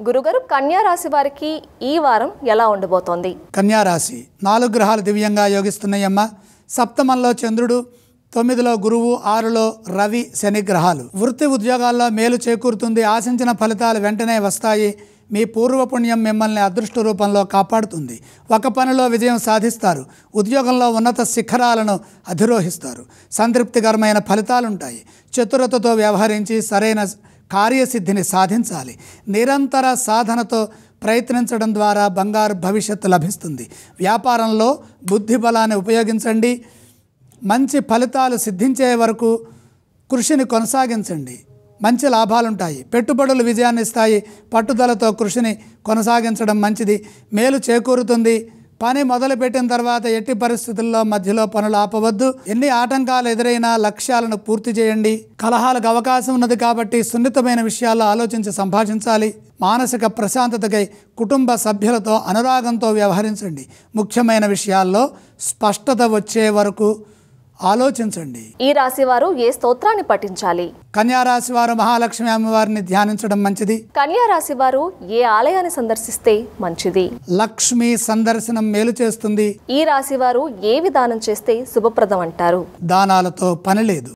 గురుగారు కన్యా రాశి వారికి ఈ వారం ఎలా ఉండబోతోంది? కన్యా రాశి 4 గ్రహాలు దివ్యంగా యోగిస్తున్నాయమ్మ. సప్తమంలో చంద్రుడు, 9లో గురువు, 6లో రవి, శని గ్రహాలు. వృత్తి ఉద్యోగాల్లో మేలు చేకూరుతుంది. ఆశించిన ఫలితాలు వెంటనే వస్తాయి. మీ పూర్వపుణ్యం మిమ్మల్ని అదృష్ట రూపంలో కాపాడుతుంది. ఒక పనిలో విజయం సాధిస్తారు. ఉద్యోగంలో ఉన్నత శిఖరాలను అధిరోహిస్తారు. సంతృప్తికరమైన ఫలితాలుంటాయి. చతురతతో వ్యవహరించి సరైన కార్యసిద్ధిని సాధించాలి. నిరంతర సాధనతో ప్రయత్నించడం ద్వారా బంగారు భవిష్యత్తు లభిస్తుంది. వ్యాపారంలో బుద్ధి బలాన్ని ఉపయోగించండి. మంచి ఫలితాలు సిద్ధించే వరకు కృషిని కొనసాగించండి. మంచి లాభాలుంటాయి. పెట్టుబడులు విజయాన్ని ఇస్తాయి. పట్టుదలతో కృషిని కొనసాగించడం మంచిది. మేలు చేకూరుతుంది. పని మొదలుపెట్టిన తర్వాత ఎట్టి పరిస్థితుల్లో మధ్యలో పనులు ఆపవద్దు. ఎన్ని ఆటంకాలు ఎదురైనా లక్ష్యాలను పూర్తి చేయండి. కలహాలకు అవకాశం ఉన్నది కాబట్టి సున్నితమైన విషయాల్లో ఆలోచించి సంభాషించాలి. మానసిక ప్రశాంతతకై కుటుంబ సభ్యులతో అనురాగంతో వ్యవహరించండి. ముఖ్యమైన విషయాల్లో స్పష్టత వచ్చే వరకు ఆలోచించండి. ఈ రాశి వారు ఏ స్తోత్రాన్ని పఠించాలి? కన్యా రాశి వారు మహాలక్ష్మి అమ్మవారిని ధ్యానించడం మంచిది. కన్యా రాశి వారు ఏ ఆలయాన్ని సందర్శిస్తే మంచిది? లక్ష్మి సందర్శనం మేలు చేస్తుంది. ఈ రాశి వారు ఏ విధానం చేస్తే శుభప్రదం అంటారు? దానాలతో పని లేదు.